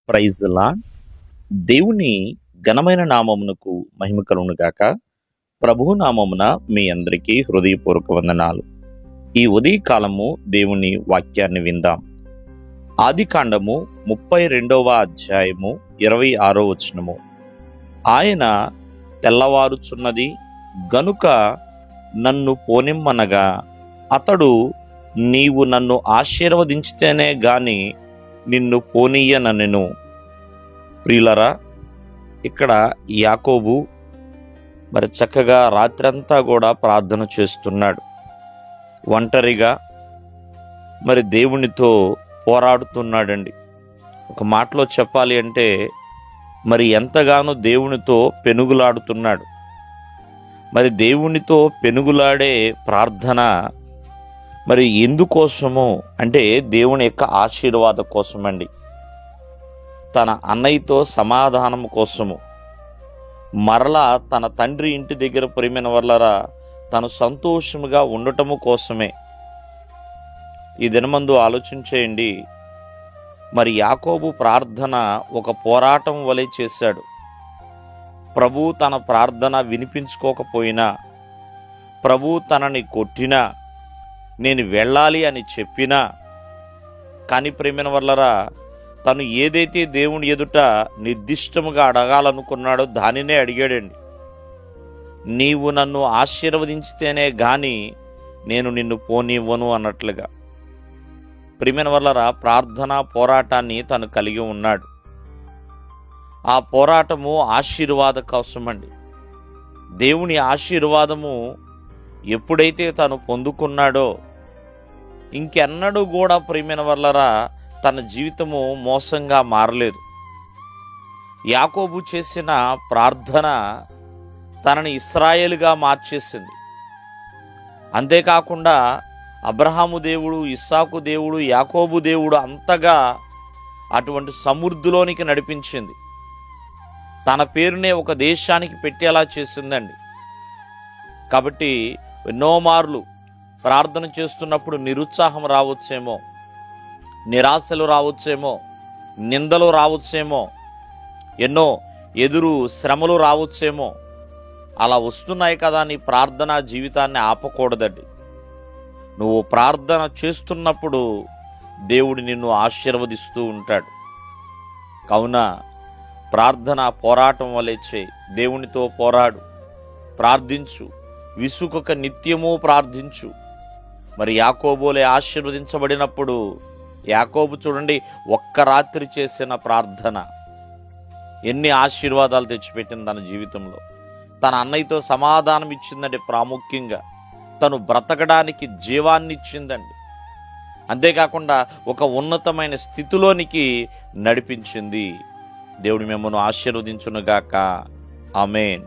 Praise lord. దేవుని ఘనమైన నామమునకు మహిమ కలుగును గాక. ప్రభువు నామమున మీ అందరికీ హృదయపూర్వక వందనాలు. ఈ ఉదయకాలము దేవుని వాక్యాన్ని విందాం. ఆదికాండము 32వ అధ్యాయము 26వ వచనము. ఆయన తెల్లవారుచున్నది గనుక నన్ను పోనిమ్మనగా అతడు, నీవు నన్ను ఆశీర్వదించితేనే గాని నిన్ను పోనీయనెను. ప్రియులరా, ఇక్కడ యాకోబు మరి చక్కగా రాత్రంతా కూడా ప్రార్థన చేస్తున్నాడు. ఒంటరిగా మరి దేవునితో పోరాడుతున్నాడండి. ఒక మాటలో చెప్పాలి అంటే మరి ఎంతగానో దేవునితో పెనుగులాడుతున్నాడు. మరి దేవునితో పెనుగులాడే ప్రార్థన మరి ఎందుకోసము అంటే దేవుని యొక్క ఆశీర్వాద కోసమండి. తన అన్నయ్యతో సమాధానం కోసము, మరలా తన తండ్రి ఇంటి దగ్గర ప్రేమైన వల్లరా తను సంతోషముగా ఉండటము కోసమే. ఈ దినమందు ఆలోచించేయండి. మరి యాకోబు ప్రార్థన ఒక పోరాటం వలె చేశాడు. ప్రభు తన ప్రార్థన వినిపించుకోకపోయినా, ప్రభు తనని కొట్టినా, నేను వెళ్ళాలి అని చెప్పినా, కానీ ప్రేమైన వల్లరా తను ఏదైతే దేవుని ఎదుట నిర్దిష్టముగా అడగాలనుకున్నాడో దానినే అడిగాడండి. నీవు నన్ను ఆశీర్వదించితేనే గాని నేను నిన్ను పోనివ్వను అన్నట్లుగా. ప్రియమైన వల్లరా ప్రార్థనా పోరాటాన్ని తను కలిగి ఉన్నాడు. ఆ పోరాటము ఆశీర్వాద కోసమండి. దేవుని ఆశీర్వాదము ఎప్పుడైతే తను పొందుకున్నాడో ఇంకెన్నడూ కూడా ప్రియమైన వల్లరా తన జీవితము మోసంగా మారలేదు. యాకోబు చేసిన ప్రార్థన తనని ఇశ్రాయేలుగా మార్చేసింది. అంతేకాకుండా అబ్రహాము దేవుడు, ఇస్సాకు దేవుడు, యాకోబు దేవుడు అంతగా అటువంటి సమృద్ధిలోనికి నడిపించింది. తన పేరునే ఒక దేశానికి పెట్టేలా చేసిందండి. కాబట్టి ఎన్నో మార్లు ప్రార్థన చేస్తున్నప్పుడు నిరుత్సాహం రావచ్చేమో, నిరాశలు రావచ్చేమో, నిందలు రావచ్చేమో, ఎన్నో ఎదురు శ్రమలు రావచ్చేమో. అలా వస్తున్నాయి కదా, నీ ప్రార్థనా జీవితాన్ని ఆపకూడదండి. నువ్వు ప్రార్థన చేస్తున్నప్పుడు దేవుడు నిన్ను ఆశీర్వదిస్తూ ఉంటాడు. కావున ప్రార్థన పోరాటం వలె చేయి. దేవునితో పోరాడు, ప్రార్థించు, విసుకక నిత్యము ప్రార్థించు. మరి యాకోబోలే ఆశీర్వదించబడినప్పుడు యాకోబు చూడండి, ఒక్క రాత్రి చేసిన ప్రార్థన ఎన్ని ఆశీర్వాదాలు తెచ్చిపెట్టింది తన జీవితంలో. తన అన్నయ్యతో సమాధానం ఇచ్చిందండి. ప్రాముఖ్యంగా తను బ్రతకడానికి జీవాన్ని ఇచ్చిందండి. అంతేకాకుండా ఒక ఉన్నతమైన స్థితిలోనికి నడిపించింది. దేవుడు మిమ్మల్ని ఆశీర్వదించునుగాక. ఆమేన్.